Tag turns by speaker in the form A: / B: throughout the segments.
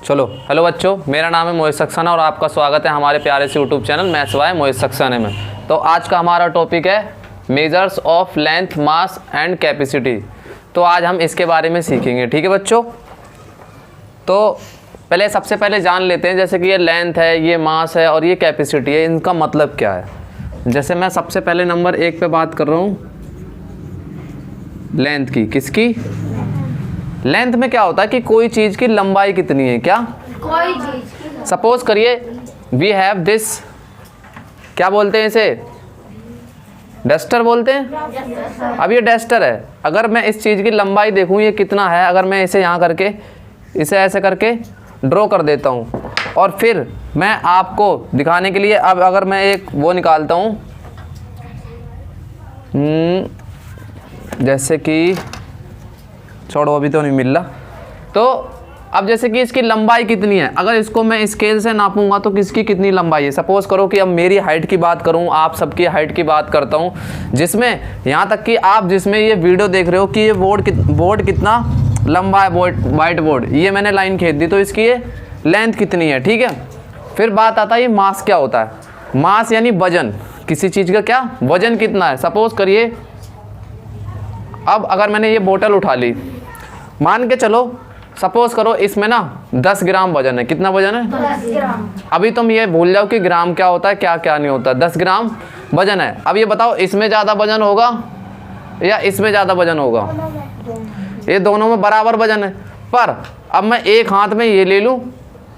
A: चलो हेलो बच्चों, मेरा नाम है मोहित सक्सेना और आपका स्वागत है हमारे प्यारे से यूट्यूब चैनल मैथ्स बाय मोहित सक्सेना में। तो आज का हमारा टॉपिक है measures of length, mass and capacity. तो आज हम इसके बारे में सीखेंगे, ठीक है बच्चों। तो सबसे पहले जान लेते हैं, जैसे कि ये लेंथ है, ये मास है और ये कैपेसिटी है, इनका मतलब क्या है। जैसे मैं सबसे पहले नंबर 1 पे बात कर रहा हूँ लेंथ की। किसकी? लेंथ में क्या होता है कि कोई चीज़ की लंबाई कितनी है। क्या?
B: कोई चीज।
A: सपोज करिए वी हैव दिस, क्या बोलते हैं इसे? डस्टर बोलते हैं। अब ये डस्टर है, अगर मैं इस चीज़ की लंबाई देखूँ ये कितना है, अगर मैं इसे यहाँ करके इसे ऐसे करके ड्रॉ कर देता हूँ और फिर मैं आपको दिखाने के लिए अब अगर मैं एक वो निकालता हूँ जैसे कि, छोड़ो अभी तो नहीं मिल रहा। तो अब जैसे कि इसकी लंबाई कितनी है, अगर इसको मैं स्केल से नापूंगा तो किसकी कितनी लंबाई है। सपोज करो कि अब मेरी हाइट की बात करूं, आप सबकी हाइट की बात करता हूं, जिसमें यहाँ तक कि आप जिसमें ये वीडियो देख रहे हो कि ये बोर्ड कितना लंबा है, वाइट बोर्ड, ये मैंने लाइन खींच दी तो इसकी ये लेंथ कितनी है, ठीक है। फिर बात आता है ये मास क्या होता है। मास यानी वजन, किसी चीज़ का क्या वजन कितना है। सपोज करिए अब अगर मैंने ये बोतल उठा ली, मान के चलो सपोज करो इसमें ना 10 ग्राम वजन है। कितना वजन है?
B: 10 ग्राम।
A: अभी तुम ये भूल जाओ कि ग्राम क्या होता है, क्या क्या नहीं होता। 10 ग्राम वजन है। अब ये बताओ इसमें ज़्यादा वजन होगा या इसमें ज़्यादा वजन होगा? ये दोनों में बराबर वजन है। पर अब मैं एक हाथ में ये ले लूँ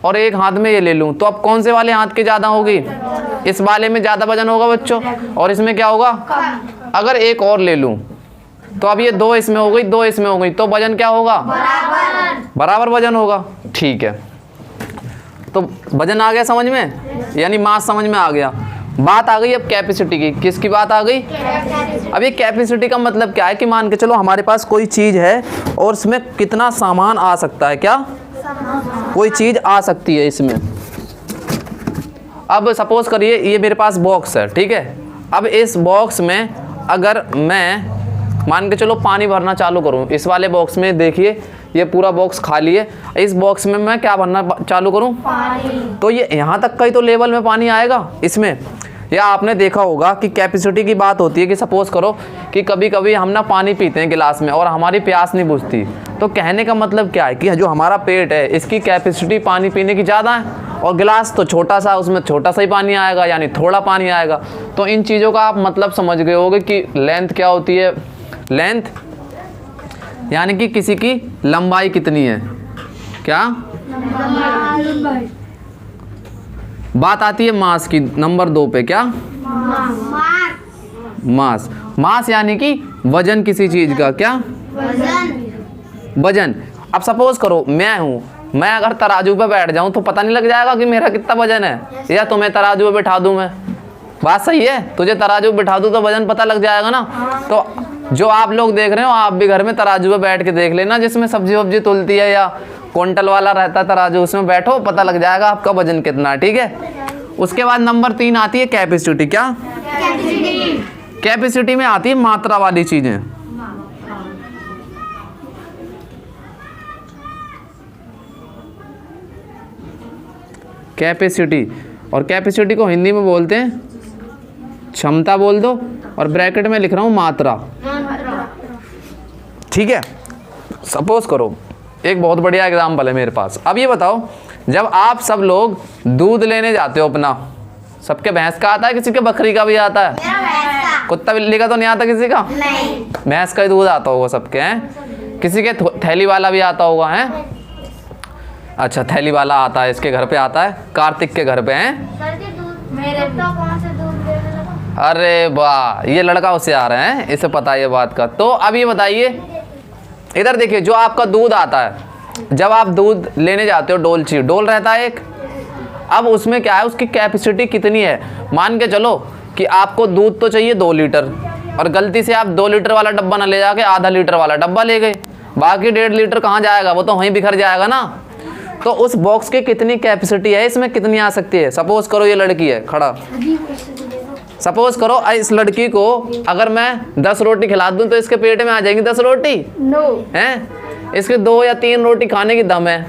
A: और एक हाथ में ये ले लूँ, तो अब कौन से वाले हाथ की ज़्यादा होगी? इस वाले में ज़्यादा वजन होगा बच्चों। और इसमें क्या होगा? अगर एक और ले लूँ तो अब ये 2 इसमें हो गई, 2 इसमें हो गई, तो वजन क्या होगा? बराबर वजन होगा, ठीक है। तो वजन आ गया समझ में, यानी मास समझ में आ गया। बात आ गई अब कैपेसिटी की। किसकी बात आ गई? अब ये कैपेसिटी का मतलब क्या है कि मान के चलो हमारे पास कोई चीज़ है और इसमें कितना सामान आ सकता है। क्या? कोई चीज़ आ सकती है इसमें। अब सपोज करिए ये मेरे पास बॉक्स है, ठीक है। अब इस बॉक्स में अगर मैं मान के चलो पानी भरना चालू करूं, इस वाले बॉक्स में देखिए ये पूरा बॉक्स खाली है, इस बॉक्स में मैं क्या भरना चालू करूं? पानी। तो ये यहाँ तक का ही तो लेवल में पानी आएगा इसमें। या आपने देखा होगा कि कैपेसिटी की बात होती है कि सपोज करो कि कभी कभी हम ना पानी पीते हैं गिलास में और हमारी प्यास नहीं बुझती। तो कहने का मतलब क्या है कि जो हमारा पेट है इसकी कैपेसिटी पानी पीने की ज़्यादा है और गिलास तो छोटा सा, उसमें छोटा सा ही पानी आएगा, यानी थोड़ा पानी आएगा। तो इन चीज़ों का आप मतलब समझ गए होगे कि लेंथ क्या होती है। लेंथ यानी कि किसी की लंबाई कितनी है। क्या? बात आती है मास की, नंबर 2 पे। क्या? मास। मास यानी कि वजन किसी चीज का। क्या? वजन। अब सपोज करो मैं हूं, मैं अगर तराजू पे बैठ जाऊं तो पता नहीं लग जाएगा कि मेरा कितना वजन है, या तुम्हें तराजू पे बैठा दूं मैं? बात सही है, तुझे तराजू पे बैठा दूं तो वजन पता लग जाएगा ना। तो जो आप लोग देख रहे हो आप भी घर में तराजू पे बैठ के देख लेना, जिसमें सब्जी वब्जी तुलती है या क्विंटल वाला रहता है तराजू, उसमें बैठो, पता लग जाएगा आपका वजन कितना है, ठीक है। उसके बाद नंबर 3 आती है कैपेसिटी। क्या? कैपेसिटी में आती है मात्रा वाली चीजें। कैपेसिटी, और कैपेसिटी को हिंदी में बोलते हैं क्षमता बोल दो, और ब्रैकेट में लिख रहा हूं मात्रा, ठीक है। सपोज करो एक बहुत बढ़िया एग्जाम्पल है मेरे पास। अब ये बताओ जब आप सब लोग दूध लेने जाते हो अपना, सबके भैंस का आता है, किसी के बकरी का भी आता है, कुत्ता बिल्ली का तो नहीं आता किसी का? नहीं। भैंस का ही दूध आता होगा सबके, हैं? किसी के थैली वाला भी आता होगा, हैं? अच्छा थैली वाला आता है, इसके घर पे आता है, कार्तिक के घर पे हैं। अरे वाह, ये लड़का उससे आ रहे हैं, इसे पता है ये बात का। तो अब ये बताइए, इधर देखिए, जो आपका दूध आता है, जब आप दूध लेने जाते हो, डोल रहता है एक। अब उसमें क्या है, उसकी कैपेसिटी कितनी है। मान के चलो कि आपको दूध तो चाहिए 2 लीटर और गलती से आप 2 लीटर वाला डब्बा ना ले जाके आधा लीटर वाला डब्बा ले गए, बाकी 1.5 लीटर कहाँ जाएगा? वो तो वहीं बिखर जाएगा ना। तो उस बॉक्स की कितनी कैपेसिटी है, इसमें कितनी आ सकती है। सपोज करो ये लड़की है खड़ा, सपोज करो इस लड़की को अगर मैं 10 रोटी खिला दूं तो इसके पेट में आ जाएंगी 10 रोटी? नो। हैं? इसके 2 या 3 रोटी खाने की दम है।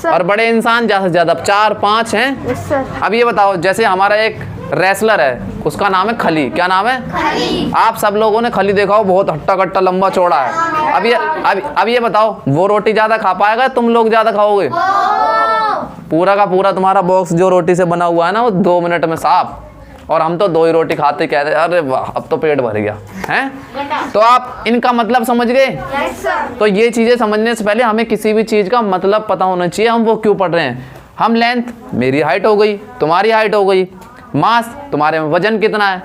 A: और बड़े इंसान ज़्यादा से ज़्यादा 4-5 हैं। अब ये बताओ, जैसे हमारा एक रेसलर है, उसका नाम है खली। क्या नाम है? खली। आप सब लोगों ने खली देखा हो, बहुत हट्टा कट्टा लंबा चौड़ा है। अब ये बताओ, वो रोटी ज़्यादा खा पाएगा, तुम लोग ज़्यादा खाओगे? पूरा का पूरा तुम्हारा बॉक्स जो रोटी से बना हुआ है ना, वो 2 मिनट में साफ। और हम तो 2 ही रोटी खाते, कहते अरे वाह अब तो पेट भर गया है। तो आप इनका मतलब समझ गए? तो ये चीज़ें समझने से पहले हमें किसी भी चीज़ का मतलब पता होना चाहिए, हम वो क्यों पढ़ रहे हैं। हम लेंथ, मेरी हाइट हो गई, तुम्हारी हाइट हो गई। मास, तुम्हारे में वजन कितना है।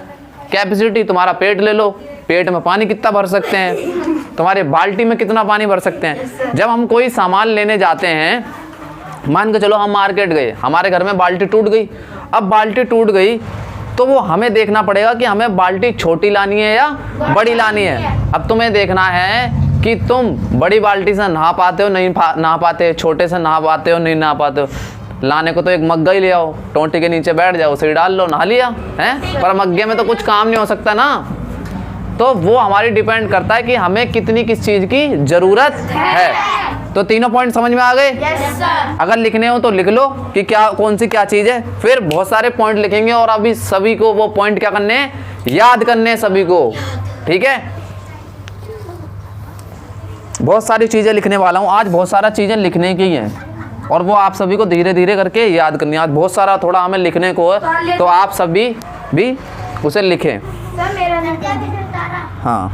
A: कैपेसिटी, तुम्हारा पेट ले लो, पेट में पानी कितना भर सकते हैं, तुम्हारे बाल्टी में कितना पानी भर सकते हैं। जब हम कोई सामान लेने जाते हैं, मान के चलो हम मार्केट गए, हमारे घर में बाल्टी टूट गई। अब बाल्टी टूट गई तो वो हमें देखना पड़ेगा कि हमें बाल्टी छोटी लानी है या बड़ी लानी है। अब तुम्हें देखना है कि तुम बड़ी बाल्टी से नहा पाते हो नहीं नहा पाते, छोटे से नहा पाते हो नहीं नहा पाते हो। लाने को तो एक मग्गा ही ले आओ, टोंटी के नीचे बैठ जाओ, उसे डाल लो, नहा लिया है। पर मग्गे में तो कुछ काम नहीं हो सकता ना। तो वो हमारी डिपेंड करता है कि हमें कितनी किस चीज़ की ज़रूरत है। तो तीनों पॉइंट समझ में आ गए? अगर लिखने हो तो लिख लो कि क्या कौन सी क्या चीज़ है। फिर बहुत सारे पॉइंट लिखेंगे और अभी सभी को वो पॉइंट क्या करने हैं, याद करने हैं सभी को। ठीक है, बहुत सारी चीज़ें लिखने वाला हूँ आज, बहुत सारा चीज़ें लिखने की हैं और वो आप सभी को धीरे धीरे करके याद करनी है। आज बहुत सारा थोड़ा हमें लिखने को है, तो आप सभी भी उसे लिखें। हाँ,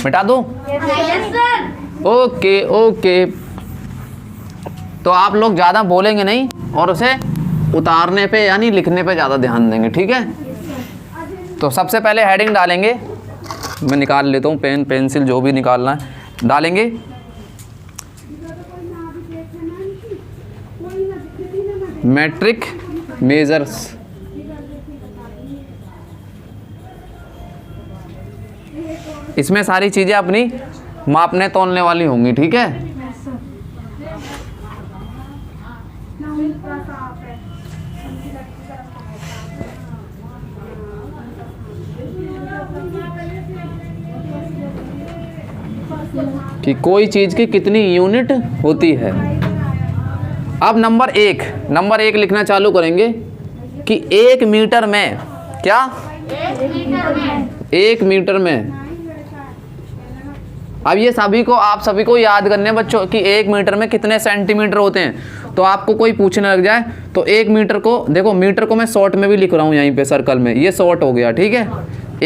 A: मिटा दूं? Okay okay. तो आप लोग ज़्यादा बोलेंगे नहीं और उसे उतारने पे यानी लिखने पे ज़्यादा ध्यान देंगे। ठीक है, तो सबसे पहले हेडिंग डालेंगे। मैं निकाल लेता हूँ पेन पेंसिल जो भी निकालना है डालेंगे। मैट्रिक मेजर्स, इसमें सारी चीज़ें अपनी मापने तोलने वाली होंगी। ठीक है, कि कोई चीज़ की कितनी यूनिट होती है। अब नंबर एक लिखना चालू करेंगे कि 1 मीटर में क्या, 1 मीटर में। अब ये आप सभी को याद करने बच्चों कि 1 मीटर में कितने सेंटीमीटर होते हैं। तो आपको कोई पूछने लग जाए तो 1 मीटर को देखो, मीटर को मैं शॉर्ट में भी लिख रहा हूँ यहीं पे सर्कल में, ये शॉर्ट हो गया। ठीक है,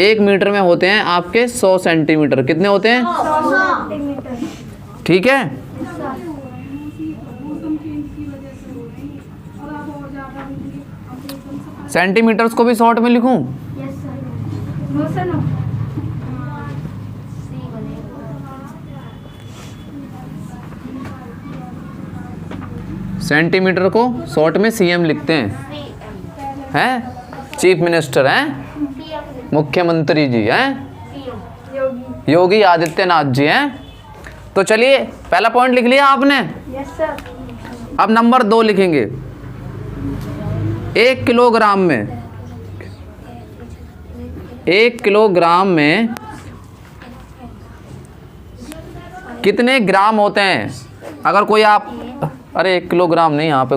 A: 1 मीटर में होते हैं आपके 100 सेंटीमीटर। कितने होते हैं? 100। ठीक है, सेंटीमीटर्स को भी शॉर्ट में लिखूं? सेंटीमीटर को शॉर्ट में सीएम लिखते हैं, चीफ मिनिस्टर हैं, मुख्यमंत्री जी हैं, योगी आदित्यनाथ जी हैं। तो चलिए पहला पॉइंट लिख लिया आपने? Yes sir. अब नंबर 2 लिखेंगे। 1 किलोग्राम में, 1 किलोग्राम में कितने ग्राम होते हैं? अगर कोई आप, अरे 1 किलोग्राम नहीं, यहाँ पे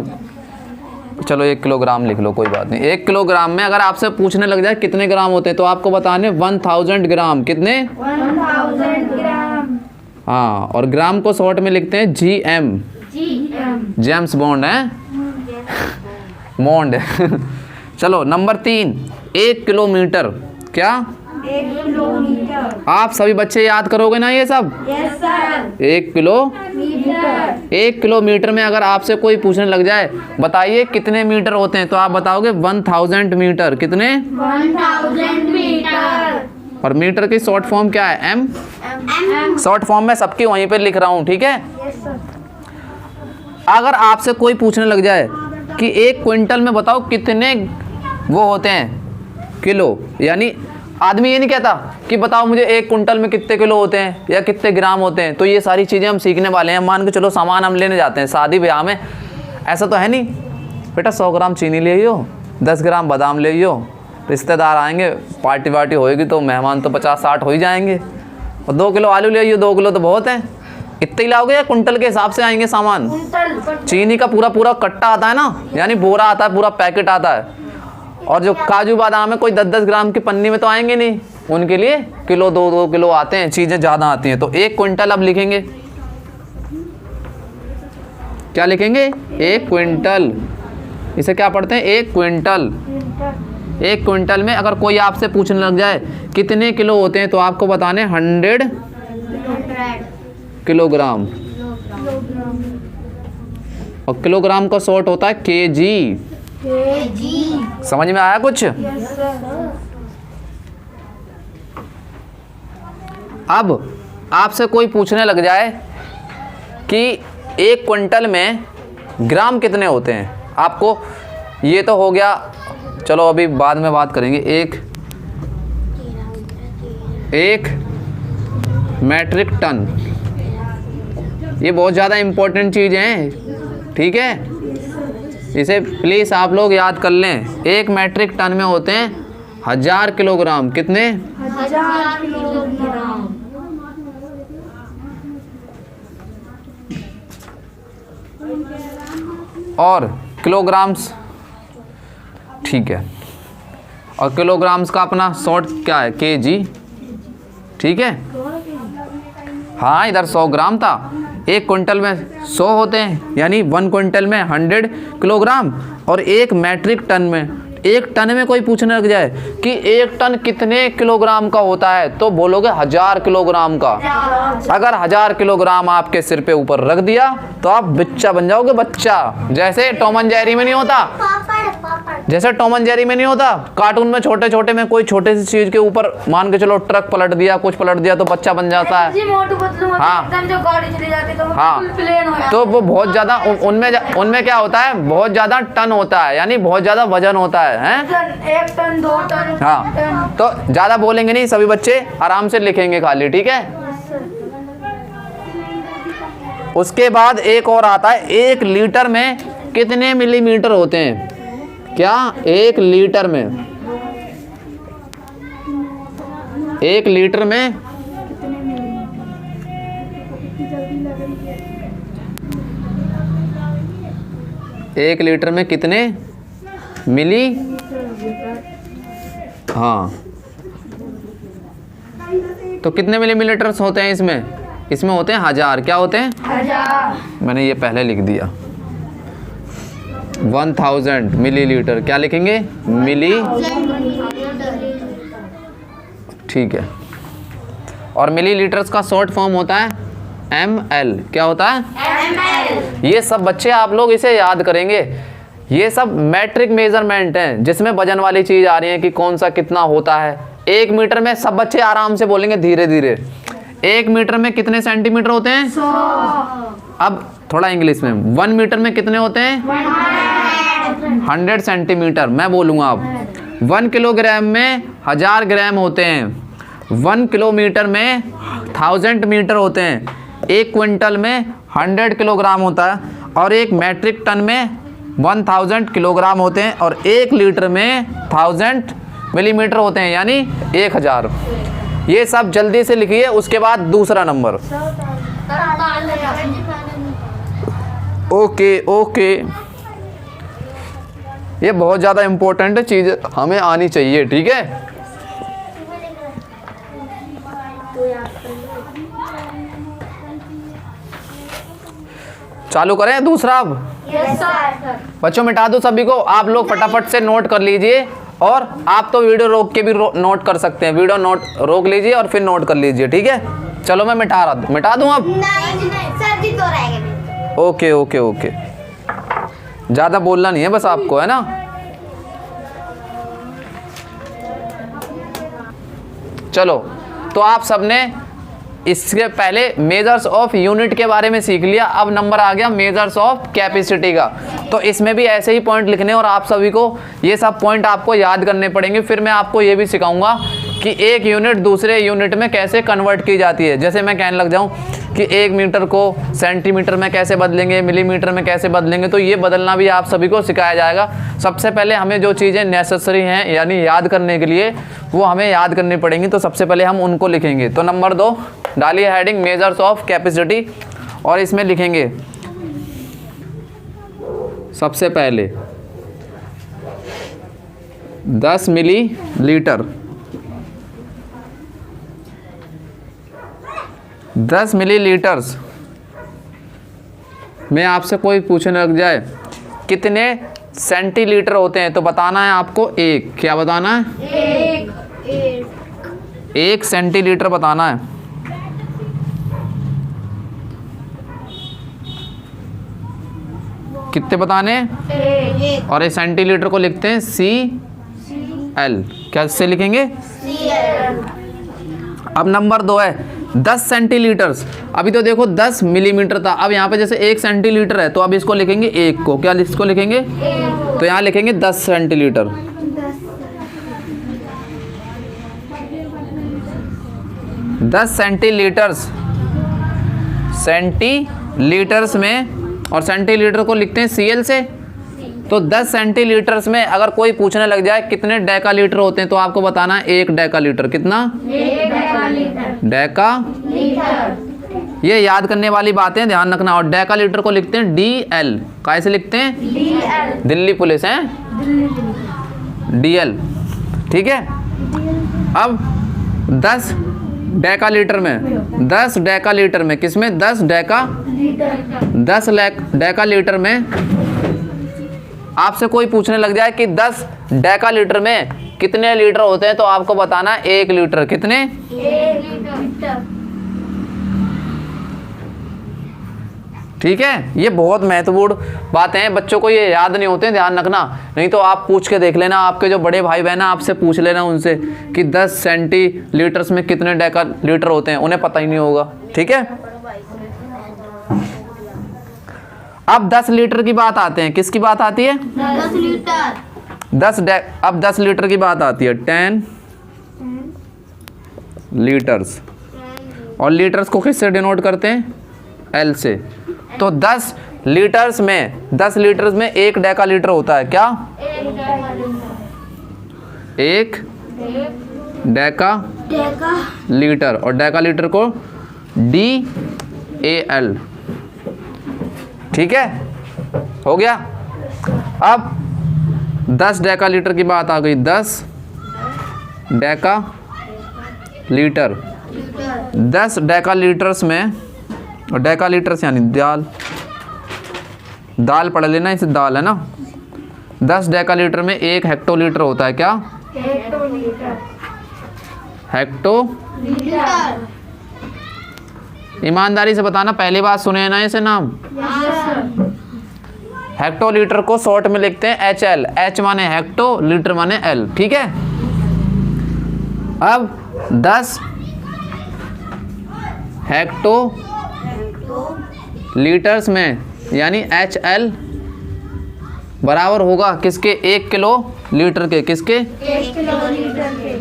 A: चलो 1 किलोग्राम लिख लो, कोई बात नहीं। 1 किलोग्राम में अगर आपसे पूछने लग जाए कितने ग्राम होते हैं तो आपको बताने 1000 ग्राम। कितने? 1000 ग्राम। हाँ, और ग्राम को शॉर्ट में लिखते हैं GM, जेम्स बॉन्ड है, बॉन्ड। चलो नंबर 3, 1 किलोमीटर। क्या? 1 किलोमीटर। आप सभी बच्चे याद करोगे ना ये सब? Yes sir. 1 किलोमीटर। 1 किलोमीटर में अगर आपसे कोई पूछने लग जाए बताइए कितने मीटर होते हैं, तो आप बताओगे 1000 मीटर। कितने? 1000 मीटर। और मीटर की शॉर्ट फॉर्म क्या है? M। शॉर्ट फॉर्म में सबकी वहीं पे लिख रहा हूँ। ठीक है, यस सर। अगर आपसे कोई पूछने लग जाए कि 1 क्विंटल में बताओ कितने वो होते हैं किलो, यानी आदमी ये नहीं कहता कि बताओ मुझे 1 कुंटल में कितने किलो होते हैं या कितने ग्राम होते हैं। तो ये सारी चीज़ें हम सीखने वाले हैं। मान के चलो सामान हम लेने जाते हैं शादी ब्याह में, ऐसा तो है नहीं बेटा 100 ग्राम चीनी ले आइयो, 10 ग्राम बादाम ले आइयो, रिश्तेदार आएंगे, पार्टी वार्टी होएगी तो मेहमान तो 50-60 हो ही जाएंगे, और 2 किलो आलू ले आइयो, 2 किलो तो बहुत है। इतने ही लाओगे या कुंटल के हिसाब से आएंगे सामान? चीनी का पूरा कट्टा आता है ना, यानी बोरा आता है, पूरा पैकेट आता है। और जो काजू बादाम है कोई 10-10 ग्राम की पन्नी में तो आएंगे नहीं, उनके लिए किलो 2-2 किलो आते हैं, चीज़ें ज़्यादा आती हैं। तो 1 क्विंटल अब लिखेंगे, क्या लिखेंगे? 1 क्विंटल। इसे क्या पढ़ते हैं? 1 क्विंटल। 1 क्विंटल में अगर कोई आपसे पूछने लग जाए कितने किलो होते हैं तो आपको बताने 100 किलोग्राम। और किलोग्राम का शॉर्ट होता है केजी। समझ में आया कुछ? अब आपसे कोई पूछने लग जाए कि 1 क्विंटल में ग्राम कितने होते हैं, आपको ये तो हो गया, चलो अभी बाद में बात करेंगे। एक मैट्रिक टन, ये बहुत ज़्यादा इम्पोर्टेंट चीज़ है, ठीक है, इसे प्लीज़ आप लोग याद कर लें। 1 मैट्रिक टन में होते हैं 1000 किलोग्राम। कितने?
B: 1000 किलोग्राम।
A: और किलोग्राम्स, ठीक है, और किलोग्राम्स का अपना शॉर्ट क्या है? केजी, ठीक है। हाँ, इधर 100 ग्राम था, 1 क्विंटल में 100 होते हैं, यानी 1 क्विंटल में 100 किलोग्राम। और 1 मैट्रिक टन में, 1 टन में कोई पूछने लग जाए कि 1 टन कितने किलोग्राम का होता है तो बोलोगे 1000 किलोग्राम का। अगर 1000 किलोग्राम आपके सिर पे ऊपर रख दिया तो आप बच्चा बन जाओगे, बच्चा। जैसे टॉम एंड जेरी में नहीं होता, जैसे टॉम एंड जेरी में नहीं होता, कार्टून में छोटे छोटे में कोई छोटे सी चीज के ऊपर मान के चलो ट्रक पलट दिया, कुछ पलट दिया तो बच्चा बन जाता है। हाँ,
B: जो गाड़ी चली जाती तो
A: हाँ,
B: प्लेन हो जाता।
A: तो वो बहुत ज्यादा उनमें क्या होता है? बहुत ज्यादा टन होता है, यानी बहुत ज्यादा वजन होता है, हैं?
B: 1 टन 2 टन।
A: हाँ, तो ज्यादा बोलेंगे नहीं, सभी बच्चे आराम से लिखेंगे खाली, ठीक है। उसके बाद एक और आता है, 1 लीटर में कितने मिलीमीटर होते हैं? क्या? 1 लीटर में, 1 लीटर में 1 लीटर में कितने मिली? हाँ, तो कितने मिलीमीटर्स होते हैं इसमें? इसमें होते हैं 1000। क्या होते हैं?
B: 1000।
A: मैंने ये पहले लिख दिया, 1000 मिलीलीटर। क्या लिखेंगे? मिली, ठीक है। और मिलीलीटर्स का शॉर्ट फॉर्म होता है ml। क्या होता है?
B: ml।
A: ये सब बच्चे आप लोग इसे याद करेंगे। ये सब मैट्रिक मेजरमेंट हैं, जिसमें वजन वाली चीज आ रही है कि कौन सा कितना होता है। 1 मीटर में, सब बच्चे आराम से बोलेंगे धीरे धीरे, 1 मीटर में कितने सेंटीमीटर होते हैं?
B: 100।
A: अब थोड़ा इंग्लिश में, 1 मीटर में कितने होते हैं? 100 सेंटीमीटर। मैं बोलूँगा अब 1 किलोग्राम में 1000 ग्राम होते हैं, 1 किलोमीटर में 1000 मीटर होते हैं, 1 क्विंटल में 100 किलोग्राम होता है, और 1 मैट्रिक टन में 1000 किलोग्राम होते हैं, और 1 लीटर में 1000 मिलीमीटर होते हैं, यानी 1000। ये सब जल्दी से लिखिए। उसके बाद दूसरा नंबर, ओके ओके, ये बहुत ज़्यादा इम्पोर्टेंट चीज़ हमें आनी चाहिए, ठीक है। चालू करें दूसरा अब? बच्चों मिटा दो सभी को, आप लोग फटाफट से नोट कर लीजिए, और आप तो वीडियो रोक के भी नोट कर सकते हैं। वीडियो नोट रोक लीजिए और फिर नोट कर लीजिए, ठीक है। चलो मैं मिटा दूं अब?
B: नहीं सर जी, तो रहेगा।
A: ओके ओके ओके, ज़्यादा बोलना नहीं है बस आपको, है ना। चलो, तो आप सबने इसके पहले मेजर्स ऑफ यूनिट के बारे में सीख लिया। अब नंबर आ गया मेजर्स ऑफ कैपेसिटी का। तो इसमें भी ऐसे ही पॉइंट लिखने, और आप सभी को ये सब पॉइंट आपको याद करने पड़ेंगे। फिर मैं आपको ये भी सिखाऊंगा कि एक यूनिट दूसरे यूनिट में कैसे कन्वर्ट की जाती है। जैसे मैं कहने लग जाऊं कि 1 मीटर को सेंटीमीटर में कैसे बदलेंगे, मिलीमीटर में कैसे बदलेंगे, तो ये बदलना भी आप सभी को सिखाया जाएगा। सबसे पहले हमें जो चीज़ें नेसेसरी हैं यानी याद करने के लिए, वो हमें याद करनी पड़ेंगी। तो सबसे पहले हम उनको लिखेंगे। तो नंबर 2 डालिए हेडिंग मेजर्स ऑफ कैपेसिटी, और इसमें लिखेंगे सबसे पहले 10 मिलीलीटर। 10 मिलीलीटर्स में आपसे कोई पूछने लग जाए कितने सेंटीलीटर होते हैं, तो बताना है आपको 1। क्या बताना है? 1 सेंटीलीटर बताना है। कितने बताने? और इस सेंटीलीटर को लिखते हैं CL। कैसे लिखेंगे? अब नंबर 2 है 10 सेंटीलीटर्स। अभी तो देखो 10 मिलीमीटर था, अब यहाँ पे जैसे 1 सेंटीलीटर है तो अब इसको लिखेंगे 1 को। क्या इसको लिखेंगे? तो यहाँ लिखेंगे 10 सेंटीलीटर। 10 सेंटीलीटर्स। सेंटीलीटर्स में, और सेंटीलीटर को लिखते हैं CL से। तो 10 सेंटीलीटर्स में अगर कोई पूछने लग जाए कितने डेकालीटर होते हैं, तो आपको बताना है 1 डेकालीटर। कितना? 1 डेकालीटर। ये याद करने वाली बातें ध्यान रखना। और डेकालीटर को लिखते हैं DL। कैसे लिखते हैं? DL। दिल्ली पुलिस है DL। ठीक है। अब 10 डेकालीटर में, 10 डेकालीटर में, किसमें? 10 डेकालीटर में आपसे कोई पूछने लग जाए कि 10 डेकालीटर में कितने लीटर होते हैं, तो आपको बताना है 1 लीटर। कितने? 1 लीटर। ठीक है। ये बहुत महत्वपूर्ण बातें हैं, बच्चों को ये याद नहीं होते हैं, ध्यान रखना। नहीं तो आप पूछ के देख लेना, आपके जो बड़े भाई बहन हैं आपसे पूछ लेना उनसे कि 10 सेंटीलीटर्स में कितने डेकालीटर होते हैं, उन्हें पता ही नहीं होगा। ठीक है। अब 10 लीटर की बात आते हैं। किसकी बात आती है? 10 लीटर। अब 10 लीटर की बात आती है। 10 लीटर्स। और लीटर्स को किससे डिनोट करते हैं? L से। तो 10 लीटर्स में, 10 लीटर्स में 1 डेकालीटर होता है। क्या? 1 डेकालीटर। और डेकालीटर को DAL। ठीक है, हो गया। अब 10 डेकालीटर की बात आ गई। 10 डेकालीटर। 10 डेकालीटर्स में, और डेकालीटर्स यानी दाल, दाल पढ़ लेना, इसे दाल है ना। 10 डेकालीटर में 1 हेक्टोलीटर होता है। क्या? हेक्टोलीटर। ईमानदारी से बताना, पहली बात सुने ना इसे नाम? हेक्टोलीटर को शॉर्ट में लिखते हैं HL। H माने हेक्टो, लीटर माने L। ठीक है। अब 10 हेक्टो लीटर्स में यानी HL बराबर होगा किसके? 1 किलो लीटर के। किसके?
B: 1 किलो लीटर के।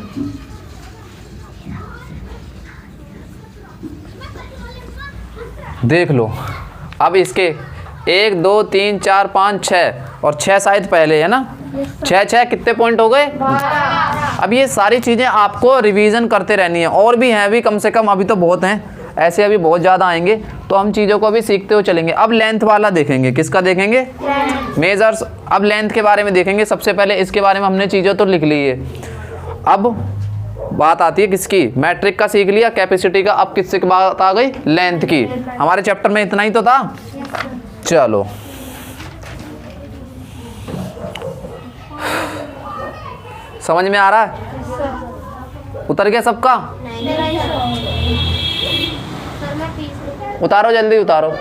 A: देख लो। अब इसके 1 2 3 4 5 6 और 6 शायद पहले है ना। 6 कितने पॉइंट हो गए? 12। अब ये सारी चीज़ें आपको रिवीजन करते रहनी है। और भी हैं अभी, कम से कम अभी तो बहुत हैं, ऐसे अभी बहुत ज़्यादा आएंगे, तो हम चीज़ों को अभी सीखते हुए चलेंगे। अब लेंथ वाला देखेंगे। किसका देखेंगे? मेजर्स। अब लेंथ के बारे में देखेंगे। सबसे पहले इसके बारे में हमने चीज़ें तो लिख ली है। अब बात आती है किसकी? मैट्रिक का सीख लिया, कैपेसिटी का। अब किससे बात आ गई? लेंथ की। हमारे चैप्टर में इतना ही तो था। चलो समझ में आ रहा है? उतर गया सबका? उतारो, जल्दी उतारो।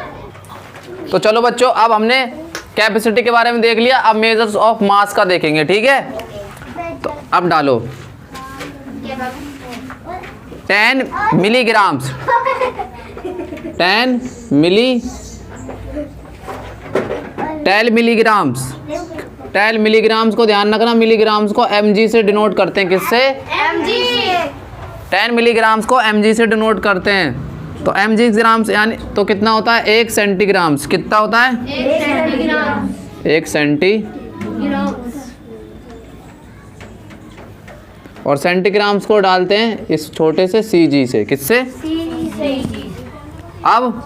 A: तो चलो बच्चों, अब हमने कैपेसिटी के बारे में देख लिया। अब मेजर्स ऑफ मास का देखेंगे। ठीक है। तो अब डालो 10 मिलीग्राम्स। 10 मिलीग्राम्स 10 मिलीग्राम्स को ध्यान रखना, मिलीग्राम्स को mg से डिनोट करते हैं, किससे?
B: mg
A: 10 मिलीग्राम्स को mg से डिनोट करते हैं, तो mg ग्राम्स यानी तो कितना होता है 1 सेंटीग्राम्स, कितना होता है
B: 1 सेंटीग्राम
A: 1 सेंटी, और सेंटीग्राम्स को डालते हैं इस छोटे से cg से, किससे? अब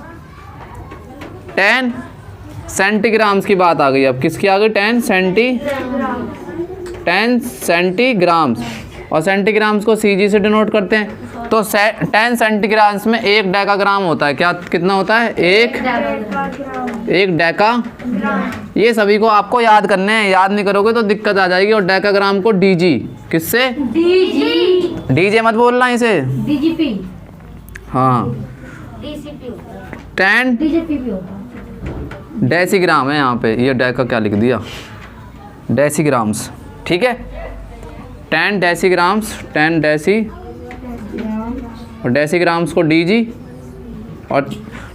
A: 10 सेंटीग्राम्स की बात आ गई, अब किसकी आ गई? 10 सेंटीग्राम्स, और सेंटीग्राम्स को cg से डिनोट करते हैं, तो 10 सेंटीग्राम्स में 1 डेकाग्राम होता है, क्या कितना होता है? 1 डेका। ये सभी को आपको याद करने हैं, याद नहीं करोगे तो दिक्कत आ जाएगी। और डेकाग्राम को dg, किससे? dj मत बोलना इसे,
B: DGP
A: हाँ 10 डेसीग्राम है यहाँ पे, ये डेका क्या लिख दिया, डेसीग्राम्स, ठीक है। 10 डेसीग्राम्स, 10 डेसी, और डेसीग्राम्स को dg, और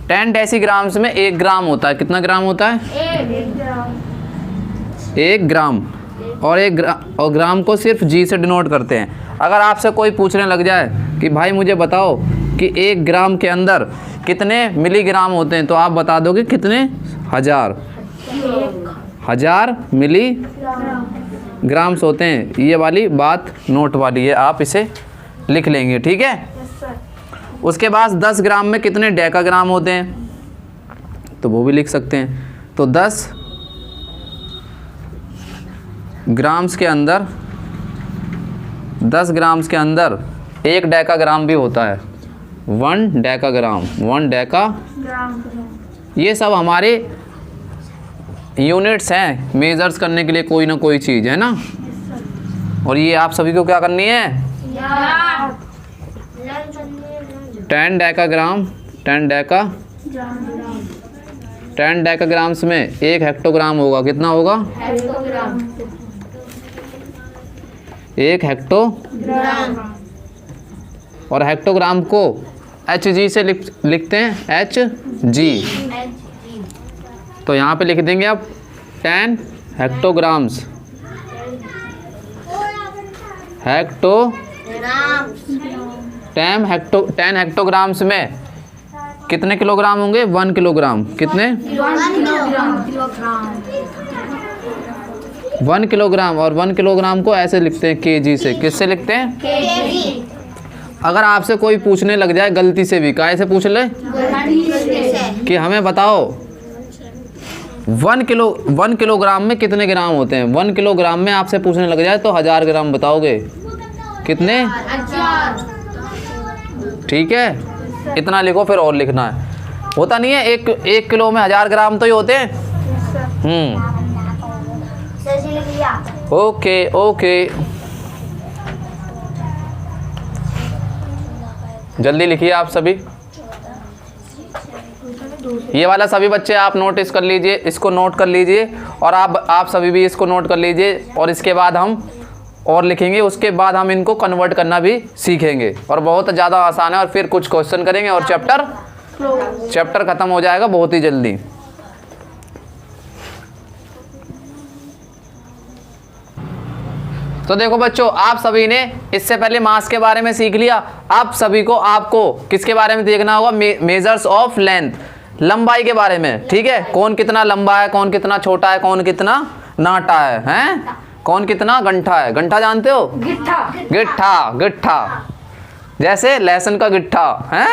A: 10 डेसीग्राम्स में 1 ग्राम होता है, कितना ग्राम होता है? 1 ग्राम, और ग्राम को सिर्फ g से डिनोट करते हैं। अगर आपसे कोई पूछने लग जाए कि भाई मुझे बताओ कि 1 ग्राम के अंदर कितने मिलीग्राम होते हैं, तो आप बता दोगे कितने? 1000 मिलीग्राम्स होते हैं। ये वाली बात नोट वाली है, आप इसे लिख लेंगे, ठीक है। उसके बाद 10 ग्राम में कितने डेकाग्राम होते हैं, तो वो भी लिख सकते हैं। तो 10 ग्राम्स के अंदर 10 ग्राम्स के अंदर 1 डेकाग्राम भी होता है, 1 डेकाग्राम, 1 डेका। ये सब हमारे यूनिट्स हैं मेजर्स करने के लिए, कोई ना कोई चीज़ है ना। और ये आप सभी को क्या करनी है? 10 डेकाग्राम, 10 डेकाग्राम्स में 1 हेक्टोग्राम होगा, कितना होगा? 1 हेक्टोग्राम, और हेक्टोग्राम को hg से लिखते हैं, hg। तो यहाँ पे लिख देंगे आप 10 हेक्टोग्राम्स, 10 हेक्टोग्राम्स में कितने किलोग्राम होंगे? 1 किलोग्राम, कितने? 1 किलोग्राम, और 1 किलोग्राम को ऐसे लिखते हैं kg से, किससे लिखते हैं?
B: kg।
A: अगर आपसे कोई पूछने लग जाए गलती से भी, काहे से पूछ ले कि हमें बताओ 1 किलोग्राम में कितने ग्राम होते हैं, 1 किलोग्राम में आपसे पूछने लग जाए तो 1000 ग्राम बताओगे, कितने? ठीक है, इतना लिखो, फिर और लिखना है। होता नहीं है 1 किलो में 1000 ग्राम तो ही होते हैं। ओके, जल्दी लिखिए आप सभी। ये वाला सभी बच्चे आप नोटिस कर लीजिए, इसको नोट कर लीजिए, और आप सभी भी इसको नोट कर लीजिए। और इसके बाद हम और लिखेंगे, उसके बाद हम इनको कन्वर्ट करना भी सीखेंगे, और बहुत ज़्यादा आसान है। और फिर कुछ क्वेश्चन करेंगे और चैप्टर ख़त्म हो जाएगा बहुत ही जल्दी। तो देखो बच्चों, आप सभी ने इससे पहले मास के बारे में सीख लिया। आप सभी को आपको किसके बारे में देखना होगा? मेजर्स ऑफ लेंथ, लंबाई के बारे में, ठीक है। कौन कितना लंबा है, कौन कितना छोटा है, कौन कितना नाटा है, हैं? कौन कितना गंठा है? गंठा जानते हो? गिट्ठा, जैसे लहसुन का गिट्ठा है।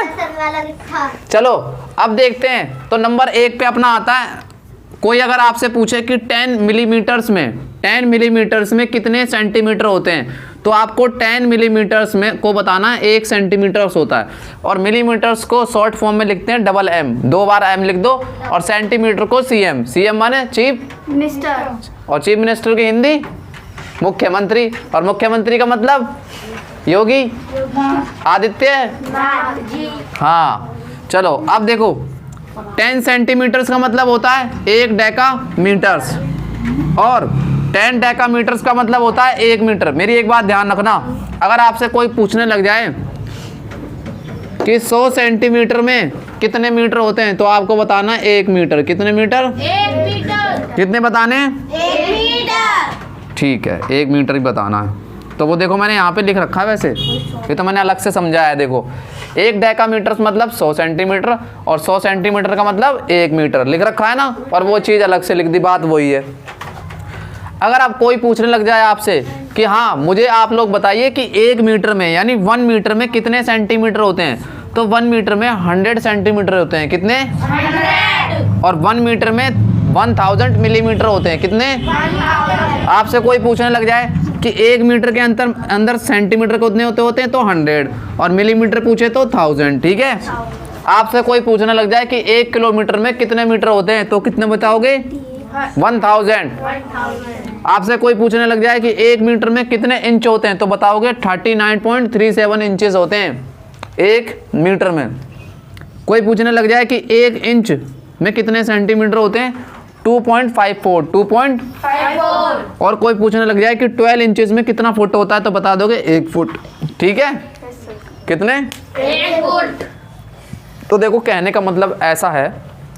A: चलो अब देखते हैं। तो नंबर 1 पे अपना आता है, कोई अगर आपसे पूछे कि 10 मिलीमीटर्स में कितने सेंटीमीटर होते हैं, तो आपको 10 मिलीमीटर्स में को बताना है 1 सेंटीमीटर्स होता है। और मिलीमीटर्स को शॉर्ट फॉर्म में लिखते हैं डबल M, 2 बार M लिख दो। और सेंटीमीटर को CM माने चीफ मिनिस्टर, और चीफ मिनिस्टर की हिंदी मुख्यमंत्री, और मुख्यमंत्री का मतलब योगी आदित्य। हाँ चलो अब देखो, 10 सेंटीमीटर्स का मतलब होता है 1 डेकामीटर्स, और 10 डेकामीटर्स का मतलब होता है 1 मीटर। मेरी एक बात ध्यान रखना, अगर आपसे कोई पूछने लग जाए कि 100 सेंटीमीटर में कितने मीटर होते हैं, तो आपको बताना है 1 मीटर। कितने मीटर?
B: 1 मीटर।
A: कितने बताने?
B: 1 मीटर।
A: ठीक है, 1 मीटर ही बताना है। तो वो देखो मैंने यहाँ पे लिख रखा है, वैसे ये तो मैंने अलग से समझाया है। देखो 1 डेकामीटर मतलब 100 सेंटीमीटर और 100 सेंटीमीटर का मतलब 1 मीटर लिख रखा है ना, और वो चीज़ अलग से लिख दी, बात वही है। अगर आप कोई पूछने लग जाए आपसे कि हाँ मुझे आप लोग बताइए कि 1 मीटर में यानी 1 मीटर में कितने सेंटीमीटर होते हैं, तो 1 मीटर में 100 सेंटीमीटर होते हैं। कितने?
B: 100।
A: और 1 मीटर में 1000 मिलीमीटर होते हैं। कितने?
B: 1000।
A: आपसे कोई पूछने लग जाए कि 1 मीटर के अंदर सेंटीमीटर कितने होते हैं, तो 100, और मिलीमीटर पूछे तो 1000। ठीक है। आपसे कोई पूछने लग जाए कि 1 किलोमीटर में कितने मीटर होते हैं, तो कितने बताओगे? 1000। आपसे कोई पूछने लग जाए कि 1 मीटर में कितने इंच होते हैं, तो बताओगे 39.37 इंचेस होते हैं 1 मीटर में। कोई पूछने लग जाए कि 1 इंच में कितने सेंटीमीटर होते हैं, 2.54 2.54। और कोई पूछने लग जाए कि 12 इंचेस में कितना फुट होता है, तो बता दोगे 1 फुट। ठीक है। कितने?
B: 1 फुट।
A: तो देखो कहने का मतलब ऐसा है,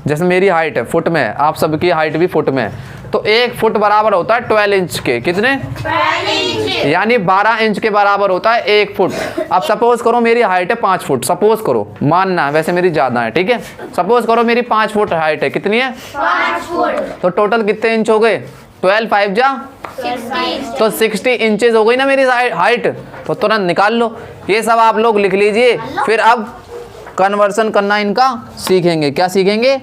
A: जैसे मेरी हाइट है फुट में है, आप सबकी हाइट भी फुट में है, तो 1 फुट बराबर होता है 12 इंच के। कितने?
B: 12 इंच।
A: यानी 12 इंच के बराबर होता है 1 फुट। अब सपोज करो मेरी हाइट है 5 फुट, सपोज करो, मानना है, वैसे मेरी ज़्यादा है। ठीक है। सपोज करो मेरी 5 फुट हाइट है। कितनी है?
B: 5 फुट।
A: तो टोटल कितने इंच हो गए? 12 5 जा
B: 60।
A: तो 60 इंचेस हो गई ना मेरी हाइट। तो तुरंत निकाल लो। ये सब आप लोग लिख लीजिए। फिर अब कन्वर्सन करना इनका सीखेंगे। क्या सीखेंगे?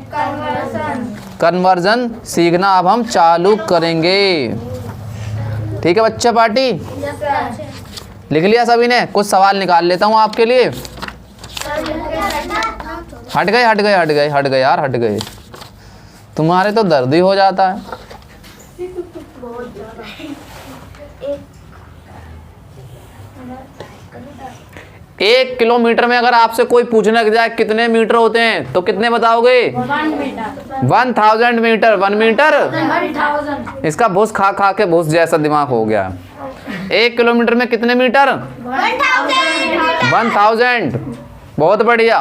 A: कन्वर्जन सीखना अब हम चालू करेंगे। ठीक है बच्चा पार्टी, लिख लिया सभी ने? कुछ सवाल निकाल लेता हूँ आपके लिए। हट गए हट गए हट गए हट गए यार, हट गए। तुम्हारे तो दर्द ही हो जाता है। एक किलोमीटर में अगर आपसे कोई पूछने लग जाए कितने मीटर होते हैं, तो कितने बताओगे?
B: 1 मीटर।
A: 1000 मीटर। 1 मीटर
B: 1000।
A: इसका भूस खा खा के भूस जैसा दिमाग हो गया। 1 किलोमीटर में कितने मीटर? 1000। बहुत बढ़िया।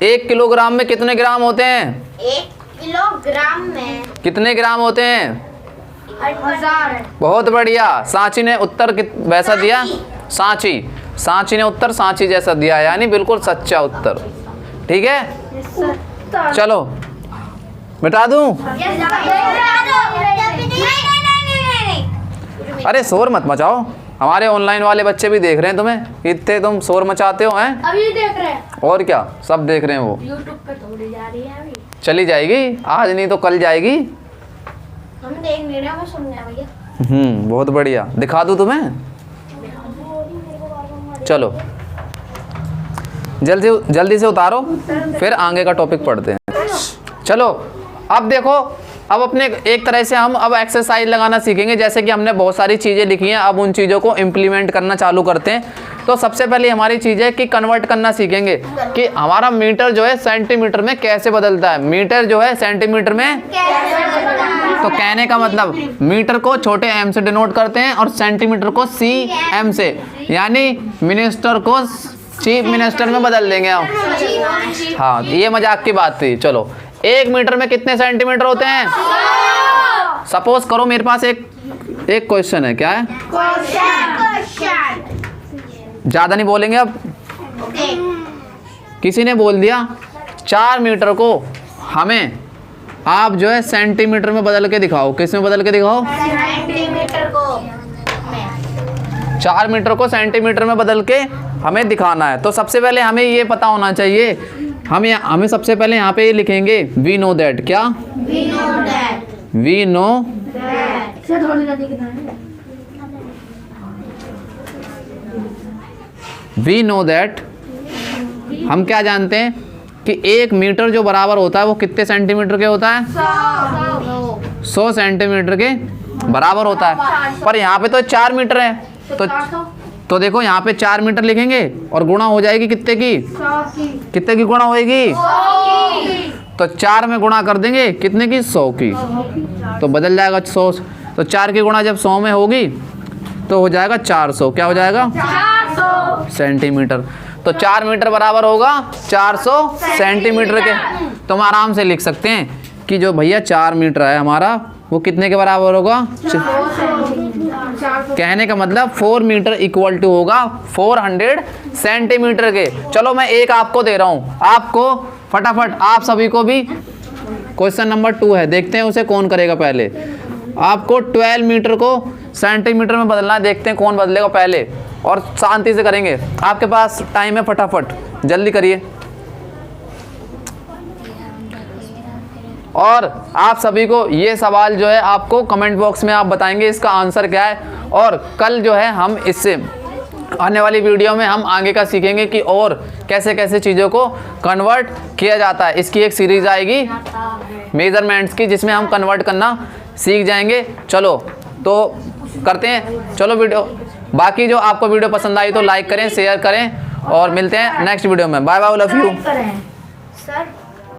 A: 1 किलोग्राम में कितने ग्राम होते हैं?
B: 1 किलोग्राम में
A: कितने ग्राम होते हैं?
B: 1000।
A: बहुत बढ़िया। सांची ने उत्तर वैसा दिया। सांची ने उत्तर सांची जैसा दिया, यानी बिल्कुल सच्चा उत्तर। ठीक है। चलो मिटा दूं? अरे शोर मत मचाओ, हमारे ऑनलाइन वाले बच्चे भी देख रहे हैं तुम्हें, इतने तुम शोर मचाते हो हैं।
B: अभी देख रहे हैं,
A: और क्या, सब देख रहे हैं। वो
B: YouTube पे थोड़ी जा रही है अभी।
A: चली जाएगी, आज नहीं तो कल जाएगी।
B: हम देख नहीं रहे हैं, बस सुन रहे हैं भैया।
A: बहुत बढ़िया। दिखा दूं तुम्हें? चलो जल्दी से उतारो, फिर आगे का टॉपिक पढ़ते हैं। चलो अब देखो, अब अपने एक तरह से हम अब एक्सरसाइज लगाना सीखेंगे। जैसे कि हमने बहुत सारी चीज़ें लिखी हैं, अब उन चीज़ों को इम्प्लीमेंट करना चालू करते हैं। तो सबसे पहले हमारी चीज़ है कि कन्वर्ट करना सीखेंगे कि हमारा मीटर जो है सेंटीमीटर में कैसे बदलता है। मीटर जो है सेंटीमीटर में, तो कहने का मतलब मीटर को छोटे m से डिनोट करते हैं और सेंटीमीटर को cm से, यानी मिनिस्टर को चीफ मिनिस्टर में बदल देंगे हम। हाँ, ये मजाक की बात थी। चलो 1 मीटर में कितने सेंटीमीटर होते हैं? सपोज करो मेरे पास एक क्वेश्चन है। क्या है? ज्यादा नहीं बोलेंगे अब। किसी ने बोल दिया 4 मीटर को हमें आप जो है सेंटीमीटर में बदल के दिखाओ। किस में बदल के दिखाओ?
B: सेंटीमीटर को
A: 4 मीटर को सेंटीमीटर में बदल के हमें दिखाना है। तो सबसे पहले हमें ये पता होना चाहिए, हमें सबसे पहले यहाँ पे ये लिखेंगे वी नो दैट। क्या? We know we know that, हम क्या जानते हैं कि 1 मीटर जो बराबर होता है वो कितने सेंटीमीटर के होता है? 100 सेंटीमीटर के बराबर होता है। पर यहाँ पे तो 4 मीटर है, तो देखो यहाँ पे 4 मीटर लिखेंगे और गुणा हो जाएगी कितने की? कितने की गुणा होएगी? तो 4 में गुणा कर देंगे कितने की? 100 की। तो बदल जाएगा 100। तो 4 की गुणा जब 100 में होगी तो हो जाएगा 400। क्या हो जाएगा? सेंटीमीटर। तो 4 मीटर बराबर होगा 400 सेंटीमीटर के। तो हम आराम से लिख सकते हैं कि जो भैया 4 मीटर है हमारा वो कितने के बराबर होगा। कहने का मतलब 4 मीटर इक्वल टू होगा 400 सेंटीमीटर के। चलो मैं एक आपको दे रहा हूँ, आपको फटाफट आप सभी को भी क्वेश्चन नंबर 2 है, देखते हैं उसे कौन करेगा पहले। आपको 12 मीटर को सेंटीमीटर में बदलना है, देखते हैं कौन बदलेगा पहले और शांति से करेंगे। आपके पास टाइम है, फटाफट जल्दी करिए। और आप सभी को ये सवाल जो है आपको कमेंट बॉक्स में आप बताएंगे इसका आंसर क्या है। और कल जो है हम इससे आने वाली वीडियो में हम आगे का सीखेंगे कि और कैसे कैसे चीज़ों को कन्वर्ट किया जाता है। इसकी एक सीरीज आएगी मेजरमेंट्स की जिसमें हम कन्वर्ट करना सीख जाएंगे। चलो तो करते हैं, चलो वीडियो। बाकी जो आपको वीडियो पसंद आई तो लाइक करें, शेयर करें और मिलते हैं नेक्स्ट वीडियो में। Bye bye, love you
B: sir